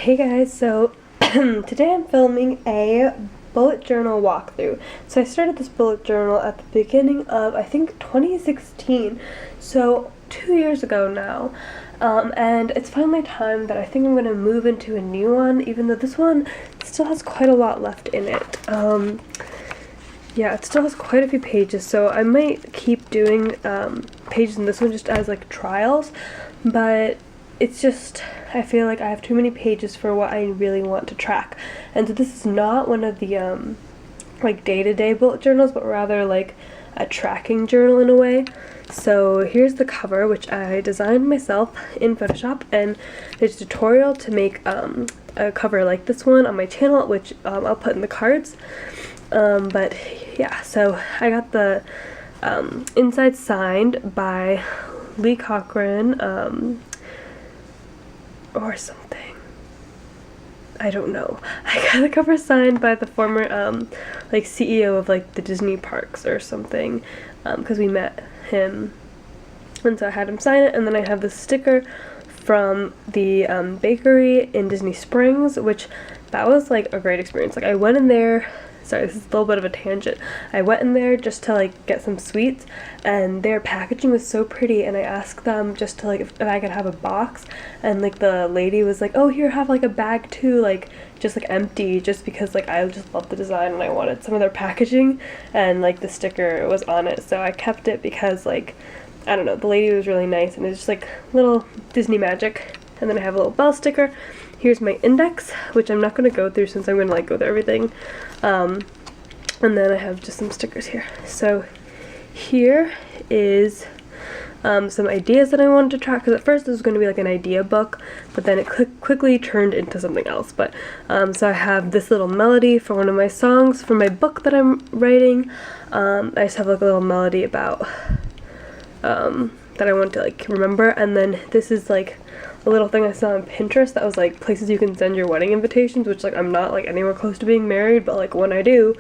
Hey guys, so today I'm filming a bullet journal walkthrough. So I started this bullet journal at the beginning of, I think, 2016, so 2 years ago now. And it's finally time that I think I'm going to move into a new one, even though this one still has quite a lot left in it. Yeah, it still has quite a few pages, so I might keep doing pages in this one just as like trials, but it's just, I feel like I have too many pages for what I really want to track. And so this is not one of the like day-to-day bullet journals, but rather like a tracking journal in a way. So here's the cover, which I designed myself in Photoshop, and there's a tutorial to make a cover like this one on my channel, which I'll put in the cards. But yeah, so I got the inside signed by Lee Cochran, or something. I don't know. I got the cover signed by the former like CEO of like the Disney parks or something, because we met him, and so I had him sign it. And then I have the sticker from the bakery in Disney Springs, which that was like a great experience. Like I went in there, sorry, this is a little bit of a tangent. I went in there just to like get some sweets, and their packaging was so pretty, and I asked them just to like if I could have a box, and like the lady was like, oh, here, have like a bag too, like just like empty, just because like I just loved the design and I wanted some of their packaging, and like the sticker was on it, so I kept it because like, I don't know, the lady was really nice, and it's just like little Disney magic. And then I have a little bell sticker. Here's my index, which I'm not going to go through since I'm going to like go through everything. And then I have just some stickers here. So here is some ideas that I wanted to track, because at first this was going to be like an idea book, but then it quickly turned into something else. But so I have this little melody for one of my songs for my book that I'm writing. I just have like a little melody about that I want to like remember. And then this is like a little thing I saw on Pinterest that was like places you can send your wedding invitations, which like I'm not like anywhere close to being married, but like when I do,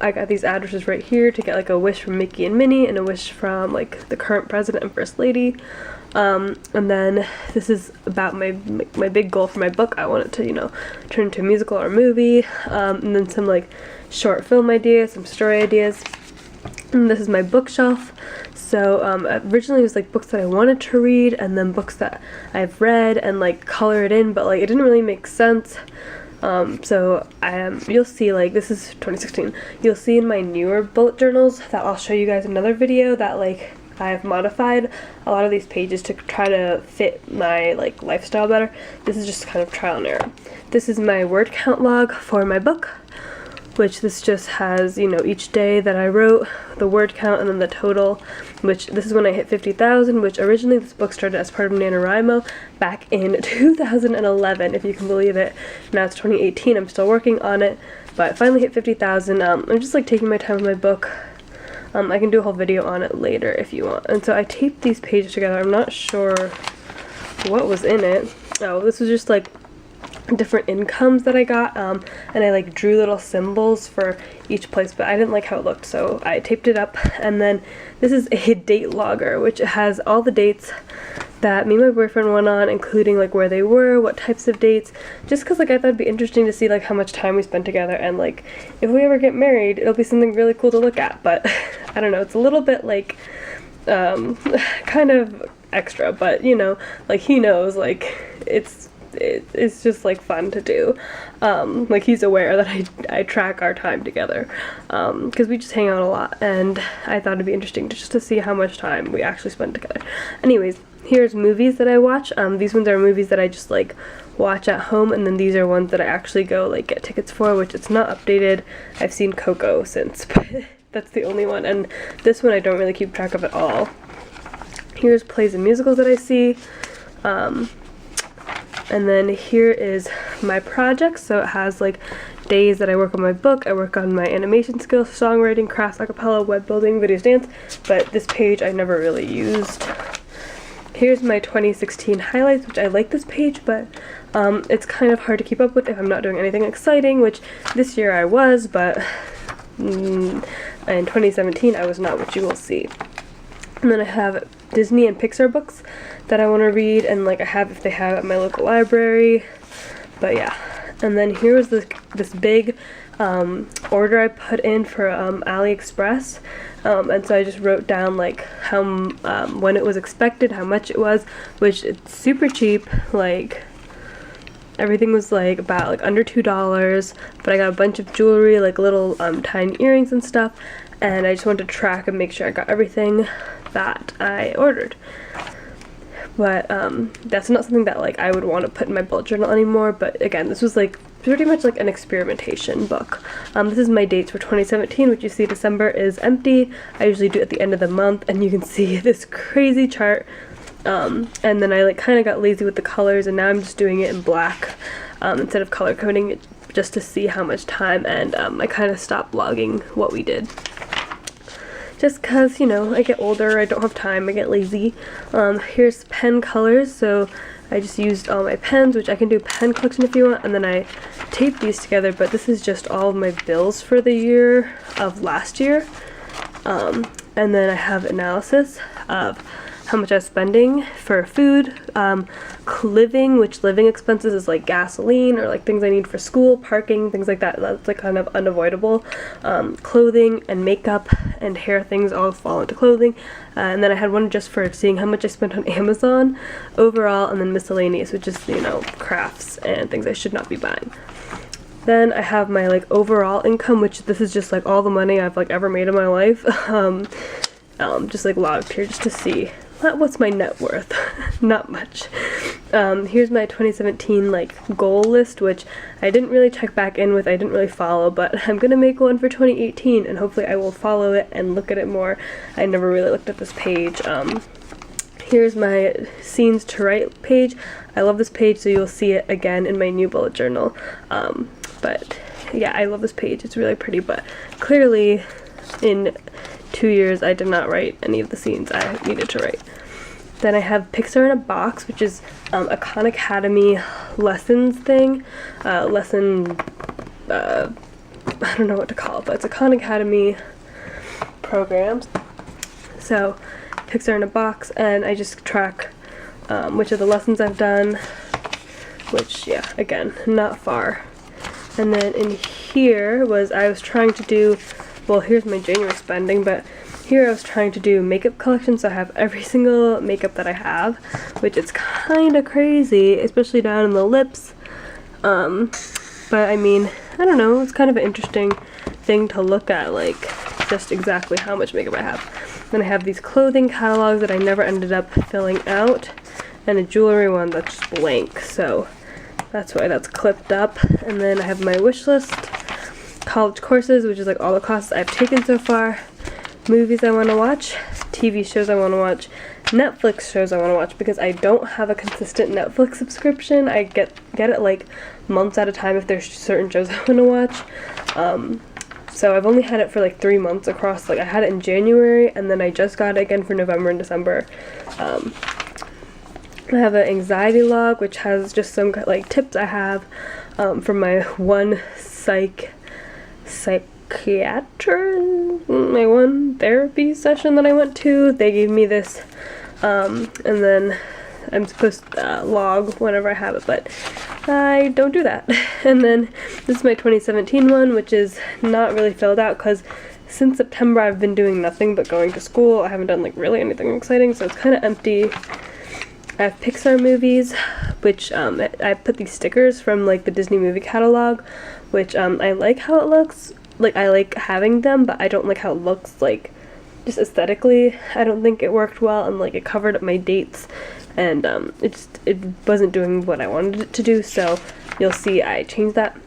I got these addresses right here to get like a wish from Mickey and Minnie and a wish from like the current president and first lady. And then this is about my big goal for my book. I want it to, you know, turn into a musical or a movie, and then some like short film ideas, some story ideas. And this is my bookshelf. So originally it was like books that I wanted to read, and then books that I've read and like color it in, but like it didn't really make sense. So you'll see, like, this is 2016. You'll see in my newer bullet journals that I'll show you guys another video that like I've modified a lot of these pages to try to fit my like lifestyle better. This is just kind of trial and error. This is my word count log for my book, which this just has, you know, each day that I wrote, the word count, and then the total, which this is when I hit 50,000, which originally this book started as part of NaNoWriMo back in 2011, if you can believe it. Now it's 2018, I'm still working on it, but I finally hit 50,000. I'm just like taking my time with my book. I can do a whole video on it later if you want. And so I taped these pages together. I'm not sure what was in it. Oh, this was just like different incomes that I got, and I like drew little symbols for each place, but I didn't like how it looked, so I taped it up. And then this is a date logger, which has all the dates that me and my boyfriend went on, including like where they were, what types of dates, just because like I thought it'd be interesting to see like how much time we spent together, and like if we ever get married it'll be something really cool to look at. But I don't know, it's a little bit like kind of extra, but you know, like he knows, like it's just like fun to do. Like he's aware that I track our time together, because we just hang out a lot, and I thought it'd be interesting to see how much time we actually spend together. Anyways, here's movies that I watch. These ones are movies that I just like watch at home, and then these are ones that I actually go like get tickets for, which it's not updated. I've seen Coco since, but that's the only one, and this one I don't really keep track of at all. Here's plays and musicals that I see. And then here is my projects. So it has like days that I work on my book, I work on my animation skills, songwriting, crafts, acapella, web building, videos, dance, but this page I never really used. Here's my 2016 highlights, which I like this page, but it's kind of hard to keep up with if I'm not doing anything exciting, which this year I was, but in 2017 I was not, which you will see. And then I have Disney and Pixar books that I want to read, and like I have, if they have at my local library. But yeah, and then here was this big order I put in for AliExpress, and so I just wrote down like how when it was expected, how much it was, which it's super cheap. Like everything was like about like under $2, but I got a bunch of jewelry, like little tiny earrings and stuff, and I just wanted to track and make sure I got everything that I ordered. But that's not something that like I would want to put in my bullet journal anymore. But again, this was like pretty much like an experimentation book. This is my dates for 2017, which you see December is empty. I usually do it at the end of the month, and you can see this crazy chart. And then I like kind of got lazy with the colors, and now I'm just doing it in black instead of color coding it, just to see how much time, and I kind of stopped logging what we did. Just because, you know, I get older, I don't have time, I get lazy. Here's pen colors, so I just used all my pens, which I can do pen collection if you want, and then I taped these together, but this is just all of my bills for the year of last year. And then I have analysis of how much I was spending for food, living, which living expenses is like gasoline or like things I need for school, parking, things like that. That's like kind of unavoidable. Clothing and makeup and hair things all fall into clothing. And then I had one just for seeing how much I spent on Amazon overall, and then miscellaneous, which is, you know, crafts and things I should not be buying. Then I have my like overall income, which this is just like all the money I've like ever made in my life. Just like logged here just to see what's my net worth. Not much. Here's my 2017 like goal list, which I didn't really check back in with, I didn't really follow, but I'm gonna make one for 2018, and hopefully I will follow it and look at it more. I never really looked at this page. Here's my scenes to write page. I love this page, so you'll see it again in my new bullet journal. But yeah, I love this page, it's really pretty, but clearly in 2 years I did not write any of the scenes I needed to write. Then I have Pixar in a Box, which is a Khan Academy lessons thing. I don't know what to call it, but it's a Khan Academy program. So Pixar in a Box, and I just track which of the lessons I've done, which, yeah, again, not far. And then in here I was trying to do, well, here's my January spending, but here I was trying to do makeup collection, so I have every single makeup that I have, which is kind of crazy, especially down in the lips. But I mean, I don't know, it's kind of an interesting thing to look at, like just exactly how much makeup I have. Then I have these clothing catalogs that I never ended up filling out, and a jewelry one that's just blank, so that's why that's clipped up. And then I have my wish list, college courses, which is like all the classes I've taken so far, movies I want to watch, TV shows I want to watch, Netflix shows I want to watch, because I don't have a consistent Netflix subscription. I get it like months at a time if there's certain shows I want to watch. So I've only had it for like 3 months across, like I had it in January, and then I just got it again for November and December. I have an anxiety log, which has just some like tips I have from my one my one therapy session that I went to. They gave me this, and then I'm supposed to log whenever I have it, but I don't do that. And then this is my 2017 one, which is not really filled out because since September I've been doing nothing but going to school. I haven't done like really anything exciting, so it's kind of empty. I have Pixar movies, which I put these stickers from like the Disney movie catalog, which I like how it looks. Like I like having them, but I don't like how it looks, like just aesthetically. I don't think it worked well, and like it covered up my dates, and it wasn't doing what I wanted it to do, so you'll see I changed that.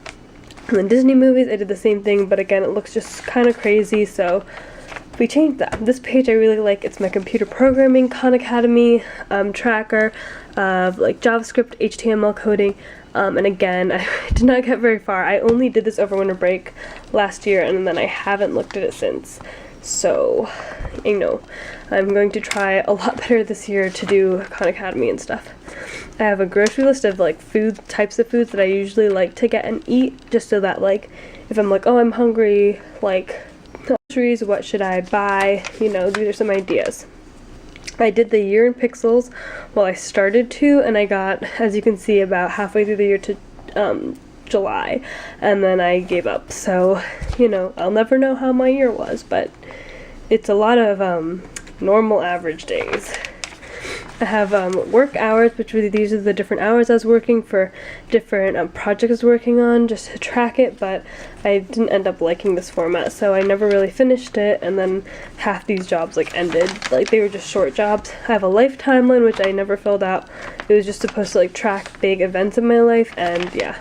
And then Disney movies, I did the same thing, but again it looks just kind of crazy, so we changed that. This page I really like. It's my computer programming Khan Academy tracker of like JavaScript, HTML coding, and again, I did not get very far. I only did this over winter break last year, and then I haven't looked at it since. So, you know, I'm going to try a lot better this year to do Khan Academy and stuff. I have a grocery list of like types of foods that I usually like to get and eat, just so that like if I'm like, oh, I'm hungry, like groceries, what should I buy? You know, these are some ideas. I did the year in pixels. Well, I started to, and I got, as you can see, about halfway through the year to July, and then I gave up. So, you know, I'll never know how my year was, but it's a lot of normal average days. I have work hours, which really these are the different hours I was working for different projects I was working on, just to track it, but I didn't end up liking this format, so I never really finished it, and then half these jobs like ended. Like, they were just short jobs. I have a life timeline, which I never filled out. It was just supposed to like track big events in my life, and yeah,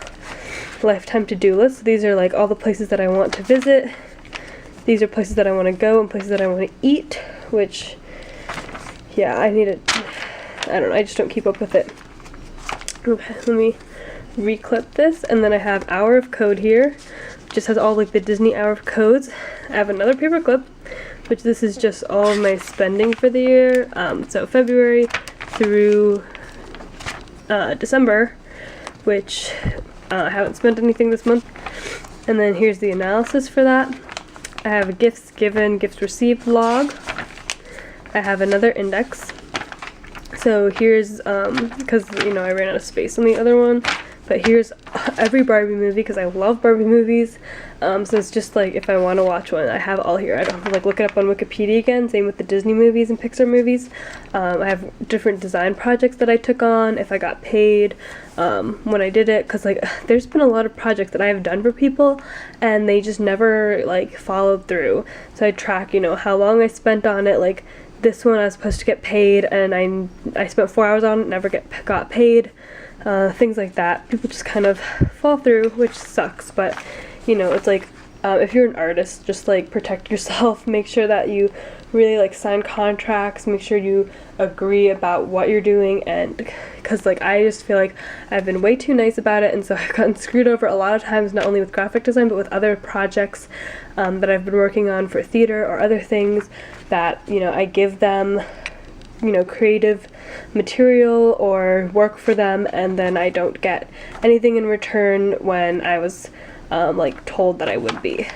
lifetime to-do list. So these are like all the places that I want to visit. These are places that I want to go and places that I want to eat, which, yeah, I need to, I don't know, I just don't keep up with it. Okay, let me reclip this, and then I have hour of code here. Just has all like the Disney hour of codes. I have another paper clip, which this is just all of my spending for the year. So February through December, which I haven't spent anything this month. And then here's the analysis for that. I have a gifts given, gifts received log. I have another index. So here's, because, you know, I ran out of space on the other one, but here's every Barbie movie, because I love Barbie movies. So it's just like, if I want to watch one, I have it all here. I don't have to like look it up on Wikipedia again. Same with the Disney movies and Pixar movies. I have different design projects that I took on, if I got paid, when I did it, because like there's been a lot of projects that I have done for people and they just never like followed through. So I track, you know, how long I spent on it. Like this one I was supposed to get paid, and I spent 4 hours on it, never got paid. Things like that. People just kind of fall through, which sucks, but you know, it's like, if you're an artist, just like protect yourself, make sure that you really like sign contracts, make sure you agree about what you're doing, and because like I just feel like I've been way too nice about it, and so I've gotten screwed over a lot of times, not only with graphic design but with other projects that I've been working on for theater or other things that, you know, I give them, you know, creative material or work for them, and then I don't get anything in return when I was like told that I would be.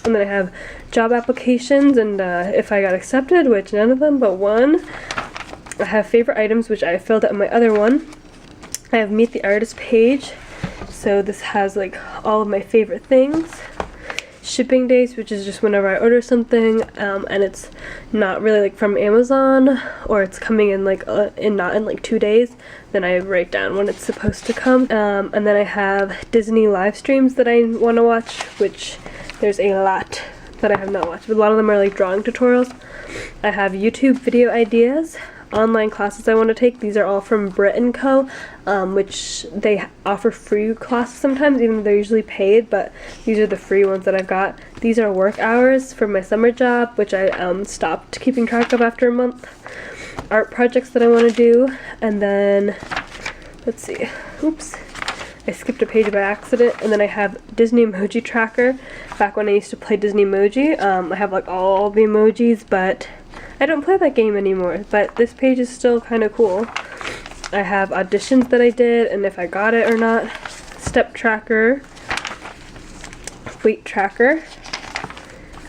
And then I have job applications, and if I got accepted, which none of them but one. I have favorite items, which I filled out in my other one. I have meet the artist page, so this has like all of my favorite things. Shipping dates, which is just whenever I order something, and it's not really like from Amazon, or it's coming in like not in like 2 days, then I write down when it's supposed to come. And then I have Disney live streams that I want to watch, which there's a lot that I have not watched, but a lot of them are like drawing tutorials. I have YouTube video ideas, online classes I want to take. These are all from Brit & Co, which they offer free classes sometimes, even though they're usually paid, but these are the free ones that I've got. These are work hours for my summer job, which I stopped keeping track of after a month. Art projects that I want to do, and then, let's see, oops, I skipped a page by accident, and then I have Disney emoji tracker. Back when I used to play Disney emoji, I have like all the emojis, but I don't play that game anymore, but this page is still kind of cool. I have auditions that I did, and if I got it or not. Step tracker, weight tracker,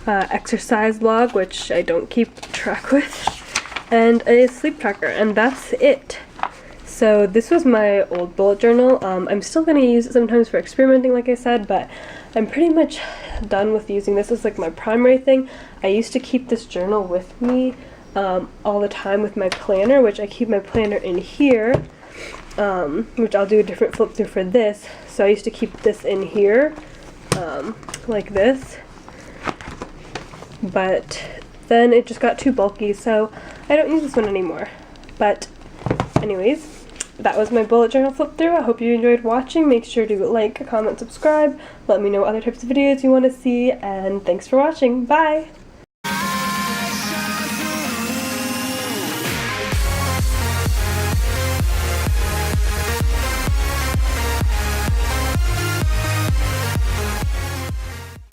exercise log, which I don't keep track with, and a sleep tracker, and that's it. So this was my old bullet journal. I'm still going to use it sometimes for experimenting, like I said, but I'm pretty much done with using this as like my primary thing. I used to keep this journal with me all the time with my planner, which I keep my planner in here, which I'll do a different flip through for this. So I used to keep this in here, like this, but then it just got too bulky, so I don't use this one anymore. But anyways, that was my bullet journal flip through. I hope you enjoyed watching. Make sure to like, comment, subscribe. Let me know what other types of videos you want to see, and thanks for watching. Bye!